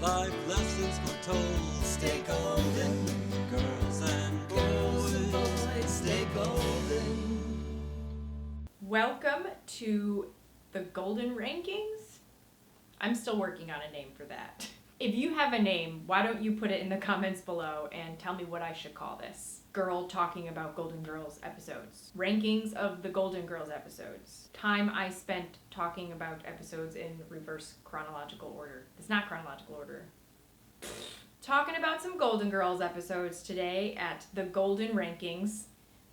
life lessons foretold. Stay golden, girls and boys, stay golden. Welcome to the Golden Rankings. I'm still working on a name for that. If you have a name, why don't you put it in the comments below and tell me what I should call this? Girl talking about Golden Girls episodes. Rankings of the Golden Girls episodes. Time I spent talking about episodes in reverse chronological order. It's not chronological order. Talking about some Golden Girls episodes today at the Golden Rankings,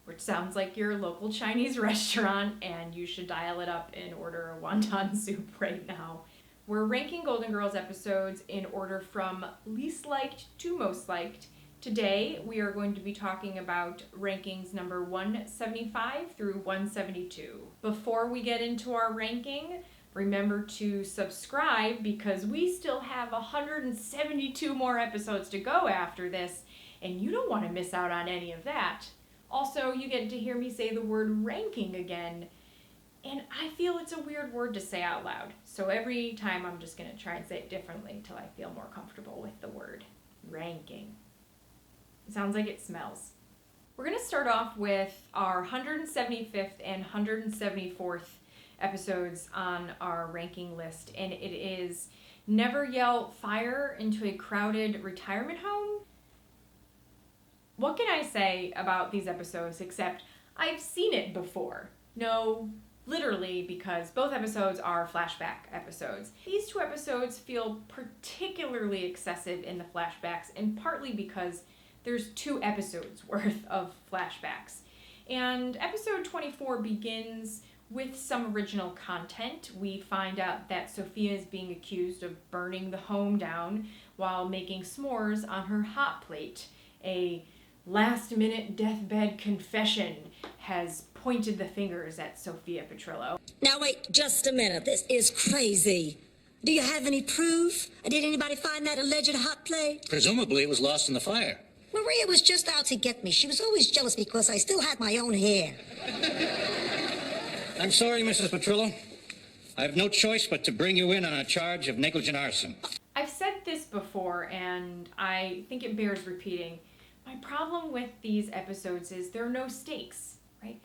which sounds like your local Chinese restaurant, and you should dial it up and order a wonton soup right now. We're ranking Golden Girls episodes in order from least liked to most liked. Today, we are going to be talking about rankings number 175 through 172. Before we get into our ranking, remember to subscribe because we still have 172 more episodes to go after this, and you don't want to miss out on any of that. Also, you get to hear me say the word ranking again, and I feel it's a weird word to say out loud. So every time I'm just going to try and say it differently until I feel more comfortable with the word ranking. It sounds like it smells. We're going to start off with our 175th and 174th episodes on our ranking list, and it is Never Yell Fire into a Crowded Retirement Home. What can I say about these episodes except I've seen it before? No, literally, because both episodes are flashback episodes. These two episodes feel particularly excessive in the flashbacks, and partly because there's 2 episodes worth of flashbacks. And episode 24 begins with some original content. We find out that Sophia is being accused of burning the home down while making s'mores on her hot plate. A last-minute deathbed confession has pointed the fingers at Sophia Petrillo. Now wait just a minute. This is crazy. Do you have any proof? Did anybody find that alleged hot plate? Presumably it was lost in the fire. Maria was just out to get me. She was always jealous because I still had my own hair. I'm sorry, Mrs. Petrillo. I have no choice but to bring you in on a charge of negligent arson. I've said this before, and I think it bears repeating. My problem with these episodes is there are no stakes, right?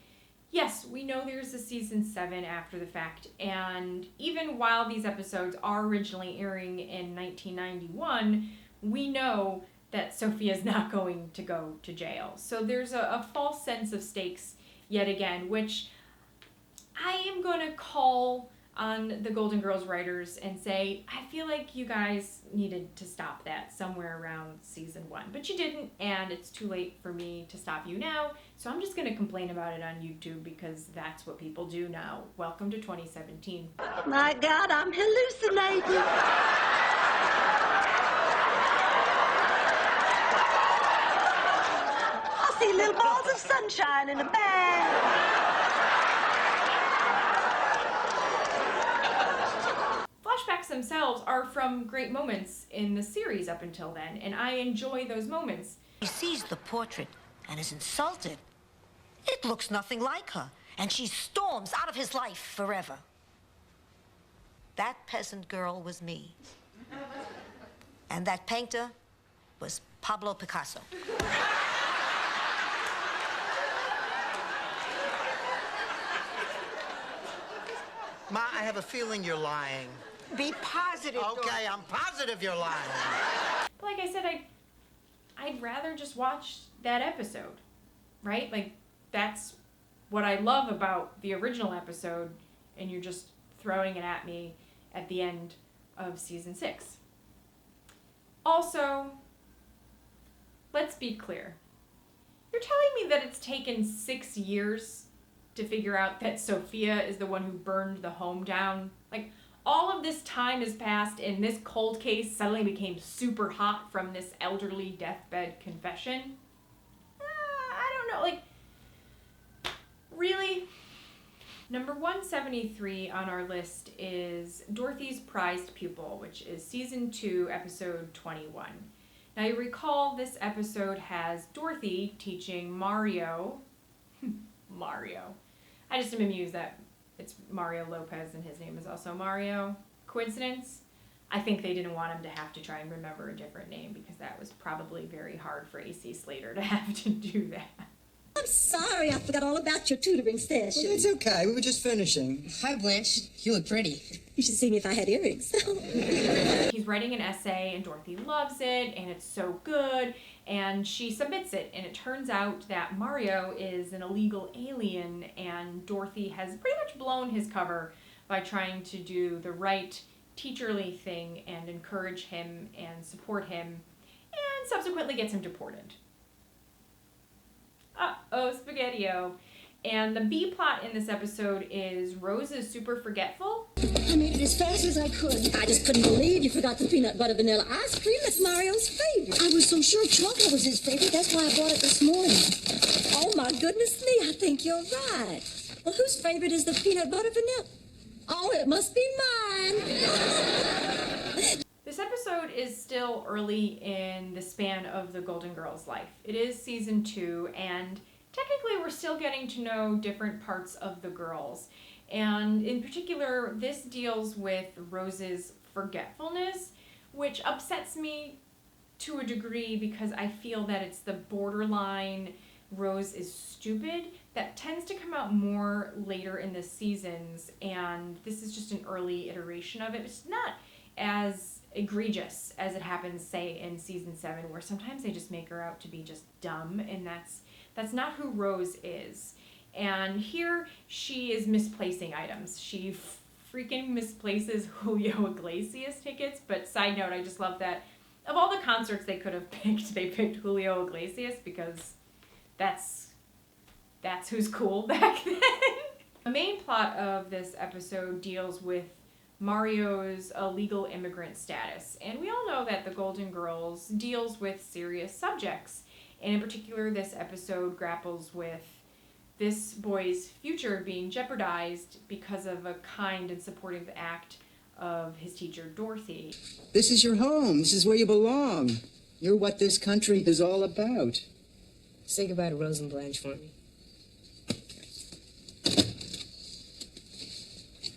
Yes, we know there's a season 7 after the fact, and even while these episodes are originally airing in 1991, we know that Sophia's not going to go to jail. So there's a false sense of stakes yet again, which I am going to call on the Golden Girls writers and say, I feel like you guys needed to stop that somewhere around season 1. But you didn't, and it's too late for me to stop you now. So I'm just going to complain about it on YouTube because that's what people do now. Welcome to 2017. My God, I'm hallucinating. I see little balls of sunshine in a bag. Flashbacks themselves are from great moments in the series up until then, and I enjoy those moments. He sees the portrait and is insulted. It looks nothing like her, and she storms out of his life forever. That peasant girl was me. And that painter was Pablo Picasso. Ma, I have a feeling you're lying. Be positive, Okay, I'm positive you're lying. But like I said, I'd rather just watch that episode, right? Like, that's what I love about the original episode, and you're just throwing it at me at the end of season 6. Also, let's be clear. You're telling me that it's taken 6 years to figure out that Sophia is the one who burned the home down? Like, all of this time has passed, and this cold case suddenly became super hot from this elderly deathbed confession? I don't know, like, really? Number 173 on our list is Dorothy's Prized Pupil, which is season 2, episode 21. Now, you recall this episode has Dorothy teaching Mario. I just am amused that it's Mario Lopez and his name is also Mario. Coincidence? I think they didn't want him to have to try and remember a different name because that was probably very hard for AC Slater to have to do that. I'm sorry, I forgot all about your tutoring session. Well, it's okay. We were just finishing. Hi, Blanche. You look pretty. You should see me if I had earrings. He's writing an essay, and Dorothy loves it, and it's so good, and she submits it, and it turns out that Mario is an illegal alien, and Dorothy has pretty much blown his cover by trying to do the right teacherly thing and encourage him and support him, and subsequently gets him deported. Uh-oh, spaghetti-o. And the B plot in this episode is Rose is super forgetful. I made it as fast as I could. I just couldn't believe you forgot the peanut butter vanilla ice cream. That's Mario's favorite. I was so sure chocolate was his favorite. That's why I bought it this morning. Oh, my goodness me. I think you're right. Well, whose favorite is the peanut butter vanilla? Oh, it must be mine. This episode is still early in the span of the Golden Girls' life. It is season 2, and technically we're still getting to know different parts of the girls. And in particular, this deals with Rose's forgetfulness, which upsets me to a degree because I feel that it's the borderline Rose is stupid that tends to come out more later in the seasons, and this is just an early iteration of it. It's not as egregious as it happens, say, in season 7, where sometimes they just make her out to be just dumb, and that's not who Rose is. And here she is misplacing items. She freaking misplaces Julio Iglesias tickets, but side note, I just love that of all the concerts they could have picked, they picked Julio Iglesias because that's who's cool back then. The main plot of this episode deals with Mario's illegal immigrant status. And we all know that the Golden Girls deals with serious subjects. And in particular, this episode grapples with this boy's future being jeopardized because of a kind and supportive act of his teacher, Dorothy. This is your home. This is where you belong. You're what this country is all about. Say goodbye to Rose and Blanche for me.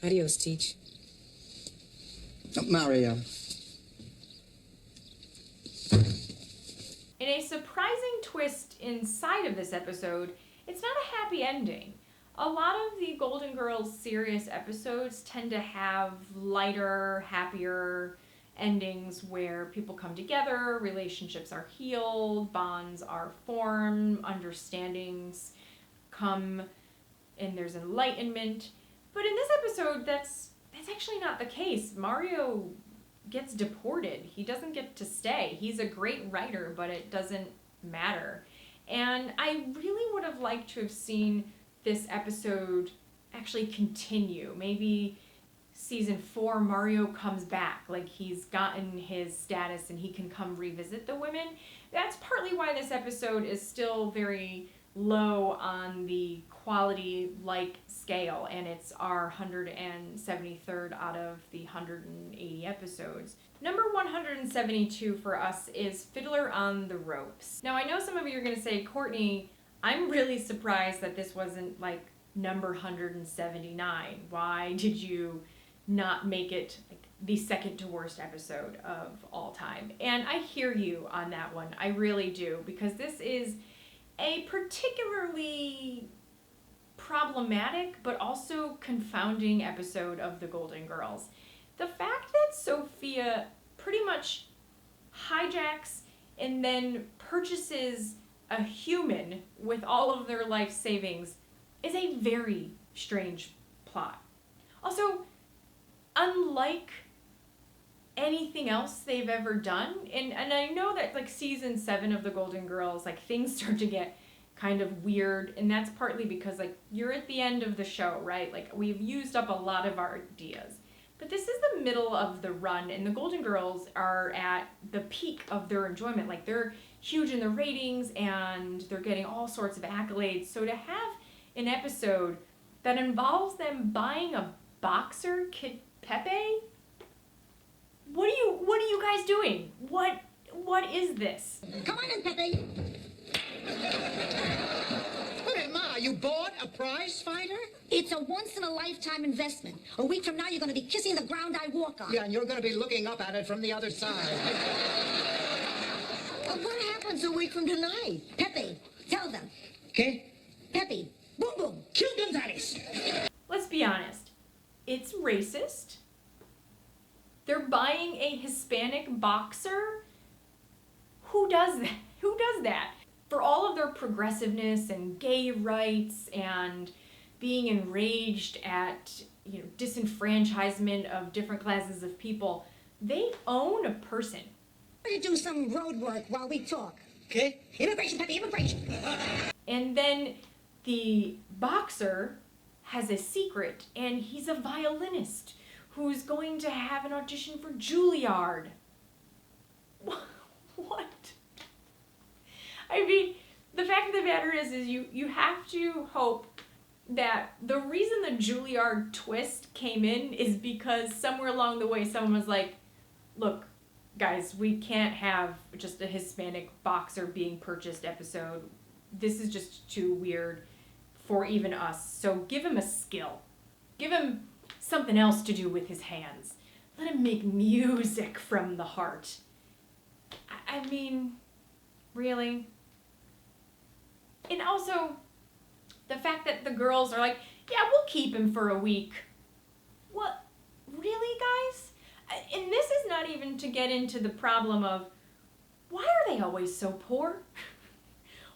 Adios, Teach. Mario. In a surprising twist inside of this episode, it's not a happy ending. A lot of the Golden Girls serious episodes tend to have lighter, happier endings where people come together, relationships are healed, bonds are formed, understandings come, and there's enlightenment. But in this episode, that's actually not the case. Mario gets deported. He doesn't get to stay. He's a great writer, but it doesn't matter. And I really would have liked to have seen this episode actually continue. Maybe season 4, Mario comes back, like he's gotten his status and he can come revisit the women. That's partly why this episode is still very low on the quality-like scale, and it's our 173rd out of the 180 episodes. Number 172 for us is Fiddler on the Ropes. Now, I know some of you are going to say, Courtney, I'm really surprised that this wasn't like number 179. Why did you not make it like the second to worst episode of all time? And I hear you on that one. I really do, because this is a particularly problematic but also confounding episode of the Golden Girls. The fact that Sophia pretty much hijacks and then purchases a human with all of their life savings is a very strange plot. Also, unlike anything else they've ever done, and I know that like season 7 of the Golden Girls, like things start to get kind of weird, and that's partly because like you're at the end of the show, right? Like we've used up a lot of our ideas. But this is the middle of the run, and the Golden Girls are at the peak of their enjoyment. Like they're huge in the ratings and they're getting all sorts of accolades. So to have an episode that involves them buying a boxer, Kid Pepe, what are you guys doing? What is this? Come on in, Pepe. Hey, Ma, you bought a prize fighter? It's a once once-in-a-lifetime investment. A week from now, you're going to be kissing the ground I walk on. Yeah, and you're going to be looking up at it from the other side. What happens a week from tonight? Pepe, tell them. Okay? Pepe, boom, boom. Kill Gonzalez. Let's be honest. It's racist. They're buying a Hispanic boxer? Who does that? Who does that? For all of their progressiveness and gay rights and being enraged at, disenfranchisement of different classes of people, they own a person. You do some road work while we talk. Okay? Immigration, Pepe, immigration. And then the boxer has a secret, and he's a violinist who's going to have an audition for Juilliard. What? I mean, the fact of the matter is you have to hope that the reason the Juilliard twist came in is because somewhere along the way someone was like, look, guys, we can't have just a Hispanic boxer being purchased episode. This is just too weird for even us. So give him a skill. Give him something else to do with his hands. Let him make music from the heart. I mean, really? And also, the fact that the girls are like, yeah, we'll keep him for a week. What? Really, guys? And this is not even to get into the problem of, why are they always so poor?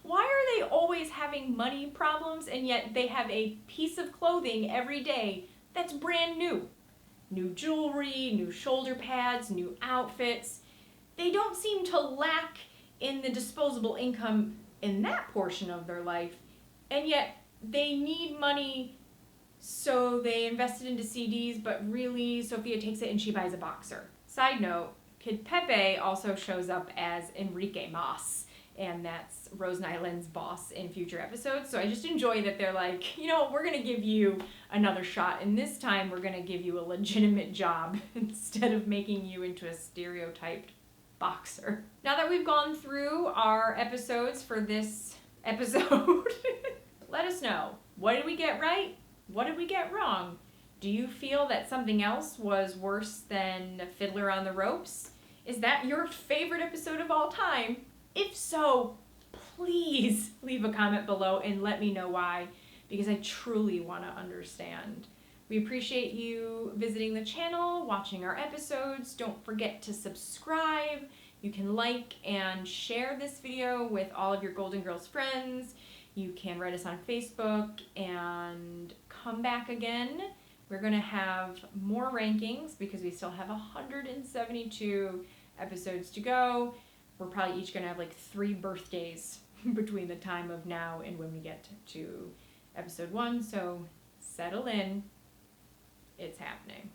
Why are they always having money problems and yet they have a piece of clothing every day that's brand new? New jewelry, new shoulder pads, new outfits. They don't seem to lack in the disposable income in that portion of their life, and yet they need money, so they invested into CDs, but really Sophia takes it and she buys a boxer. Side note, Kid Pepe also shows up as Enrique Mas, and that's Rose Nylund's boss in future episodes, so I just enjoy that they're like, we're going to give you another shot, and this time we're going to give you a legitimate job instead of making you into a stereotyped boxer. Now that we've gone through our episodes for this episode, let us know. What did we get right? What did we get wrong? Do you feel that something else was worse than Fiddler on the Ropes? Is that your favorite episode of all time? If so, please leave a comment below and let me know why, because I truly want to understand. We appreciate you visiting the channel, watching our episodes. Don't forget to subscribe. You can like and share this video with all of your Golden Girls friends. You can write us on Facebook and come back again. We're going to have more rankings because we still have 172 episodes to go. We're probably each going to have like 3 birthdays between the time of now and when we get to episode 1. So settle in. It's happening.